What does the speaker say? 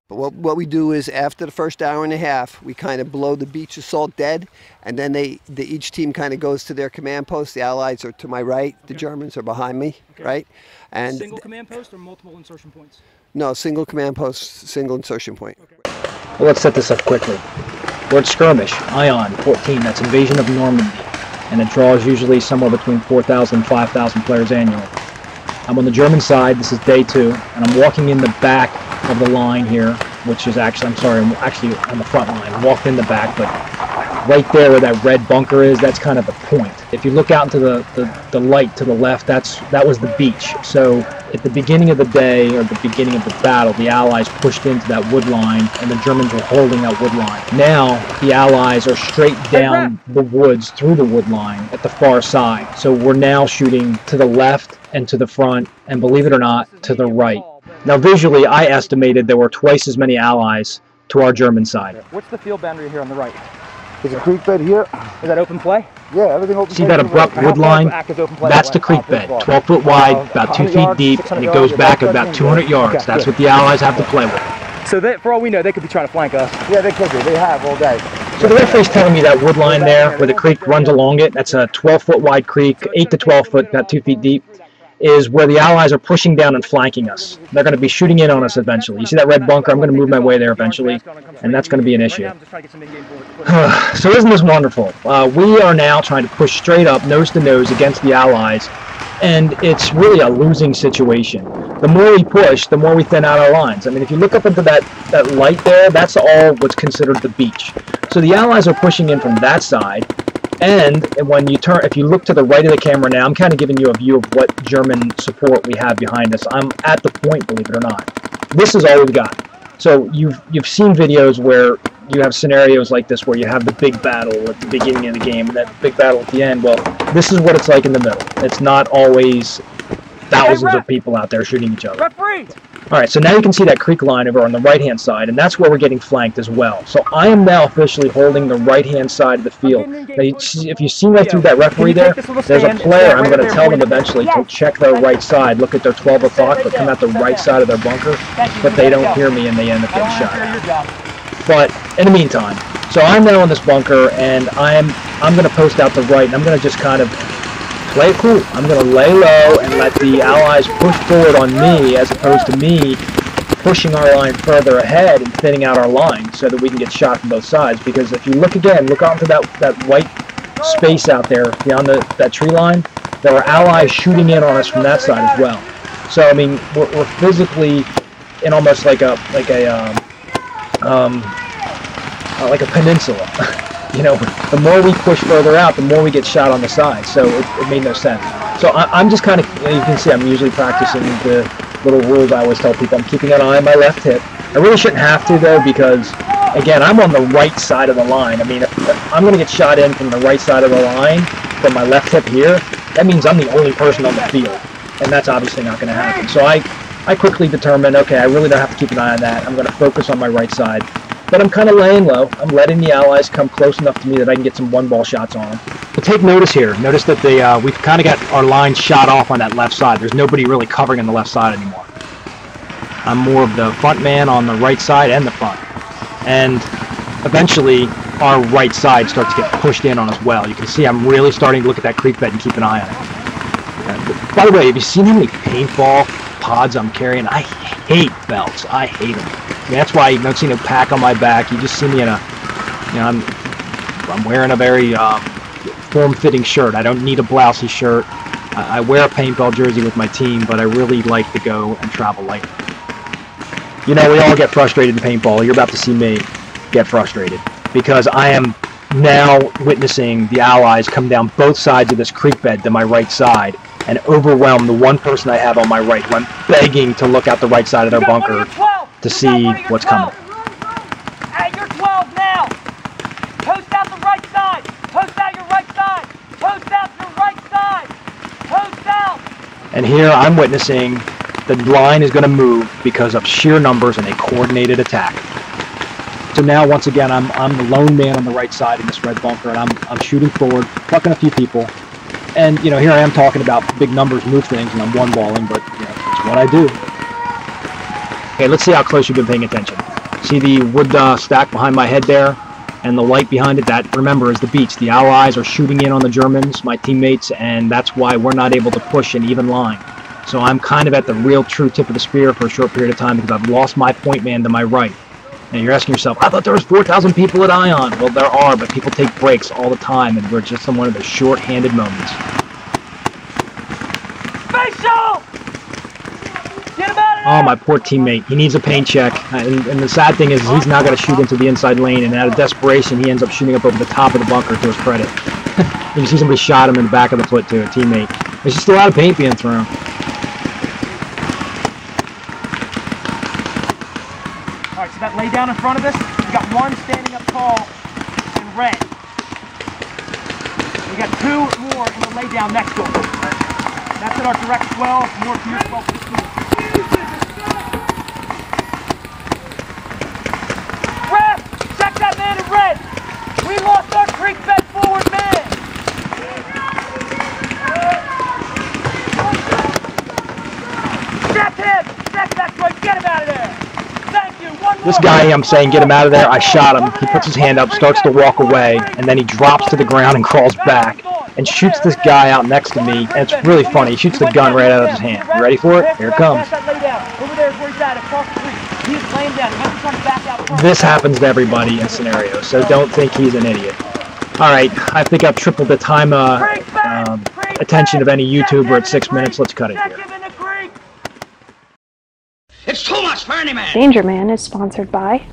What we do is after the first hour and a half, we kind of blow the beach assault dead, and then each team kind of goes to their command post. The Allies are to my right, the Germans are behind me, right? And single command post or multiple insertion points? No, single command post, single insertion point. Okay. Well, let's set this up quickly. We're at Skirmish, Ion 14, that's Invasion of Normandy, and it draws usually somewhere between 4,000 and 5,000 players annually. I'm on the German side, this is day 2, and I'm walking in the back of the line here, which is actually, I'm actually on the front line. I walked in the back, but right there where that red bunker is, that's kind of the point. If you look out into the light to the left, that was the beach. So at the beginning of the day, or the beginning of the battle, the Allies pushed into that wood line, and the Germans were holding that wood line. Now, the Allies are straight down the woods through the wood line at the far side. So we're now shooting to the left and to the front, and believe it or not, to the right. Now visually, I estimated there were twice as many Allies to our German side. What's the field boundary here on the right? There's a creek bed here. Is that open play? Yeah, everything open. See that abrupt wood line? That's the creek bed, 12 foot wide, about 2 feet deep, and it goes back about 200 yards. That's what the Allies have to play with. So for all we know, they could be trying to flank us. Yeah, they could be. They have all day. So the referee's telling me that wood line there, where the creek runs along it, that's a 12 foot wide creek, 8 to 12 foot, about 2 feet deep, is where the Allies are pushing down and flanking us. They're going to be shooting in on us eventually. You see that red bunker? I'm going to move my way there eventually, and that's going to be an issue. So isn't this wonderful? We are now trying to push straight up, nose to nose, against the Allies, and it's really a losing situation. The more we push, the more we thin out our lines. I mean, if you look up into that light there, that's all what's considered the beach. So the Allies are pushing in from that side, and when you turn, if you look to the right of the camera now, I'm kind of giving you a view of what German support we have behind us. I'm at the point, believe it or not. This is all we've got. So you've seen videos where you have scenarios like this where you have the big battle at the beginning of the game and that big battle at the end. Well, this is what it's like in the middle. It's not always thousands of people out there shooting each other. Alright, so now you can see that creek line over on the right-hand side, and that's where we're getting flanked as well. So I am now officially holding the right-hand side of the field. Now, if you see right through that referee there, there's a player. I'm going to tell them eventually to check their right side, look at their 12 o'clock, but come out the right side of their bunker, but they don't hear me and they end up getting shot at. But in the meantime, so I'm now in this bunker, and I'm going to post out the right, and I'm going to just kind of play it cool. I'm going to lay low and let the Allies push forward on me as opposed to me pushing our line further ahead and thinning out our line so that we can get shot from both sides. Because if you look again, look out into that white space out there beyond that tree line, there are Allies shooting in on us from that side as well. So I mean, we're physically in almost like a peninsula. You know, the more we push further out, the more we get shot on the side. So it made no sense. So I'm just kind of, you can see I'm usually practicing the little rules I always tell people. I'm keeping an eye on my left hip. I really shouldn't have to, though, because, again, I'm on the right side of the line. I mean, if I'm going to get shot in from the right side of the line, from my left hip here, that means I'm the only person on the field. And that's obviously not going to happen. So I quickly determined, okay, I really don't have to keep an eye on that. I'm going to focus on my right side. But I'm kind of laying low. I'm letting the Allies come close enough to me that I can get some one-ball shots on them. But take notice here. Notice that we've kind of got our line shot off on that left side. There's nobody really covering on the left side anymore. I'm more of the front man on the right side and the front. And eventually, our right side starts to get pushed in on as well. You can see I'm really starting to look at that creek bed and keep an eye on it. By the way, have you seen how many paintball pods I'm carrying? I hate belts. I hate them. I mean, that's why you don't see no pack on my back. You just see me in a, you know, I'm wearing a very form-fitting shirt. I don't need a blousey shirt. I wear a paintball jersey with my team, but I really like to go and travel light. You know, we all get frustrated in paintball. You're about to see me get frustrated because I am now witnessing the Allies come down both sides of this creek bed to my right side and overwhelm the one person I have on my right who I'm begging to look out the right side of their bunker to see what's coming. At your 12 now! Post out the right side! Post out your right side! Post out your right side! Post out! And here I'm witnessing the line is going to move because of sheer numbers and a coordinated attack. So now once again I'm the lone man on the right side in this red bunker, and I'm shooting forward, fucking a few people. And you know, here I am talking about big numbers move things and I'm one balling, but you know, it's what I do. Okay, let's see how close you've been paying attention. See the wood stack behind my head there? And the light behind it, that, remember, is the beach. The Allies are shooting in on the Germans, my teammates, and that's why we're not able to push an even line. So I'm kind of at the real true tip of the spear for a short period of time because I've lost my point man to my right. Now you're asking yourself, I thought there was 4,000 people at Ion. Well, there are, but people take breaks all the time, and we're just in one of the short-handed moments. Facial! Get him out of there! Oh, my poor teammate. He needs a paint check. And the sad thing is he's now got to shoot into the inside lane, and out of desperation, he ends up shooting up over the top of the bunker to his credit. You can see somebody shot him in the back of the foot, too, a teammate. There's just a lot of paint being thrown. All right, so that lay down in front of us, we got one standing up tall in red. We got two more in the lay down next to him. That's at our direct 12, more to your 12. Ref, check that man in red. We lost our creek bed forward man. Step him. Step that way. Get him out of there. Thank you. One more. This guy, I'm saying, get him out of there. I shot him. He puts his hand up, starts to walk away, and then he drops to the ground and crawls back and shoots this guy out next to me. And it's really funny. He shoots the gun right out of his hand. You ready for it? Here it comes. Over there is where he's at, across the creek. He is laying down. He trying to back out front. This happens to everybody in scenarios, so don't think he's an idiot. All right, I think I've tripled the time attention of any YouTuber at 6 minutes. Let's cut it here. DangerMan is sponsored by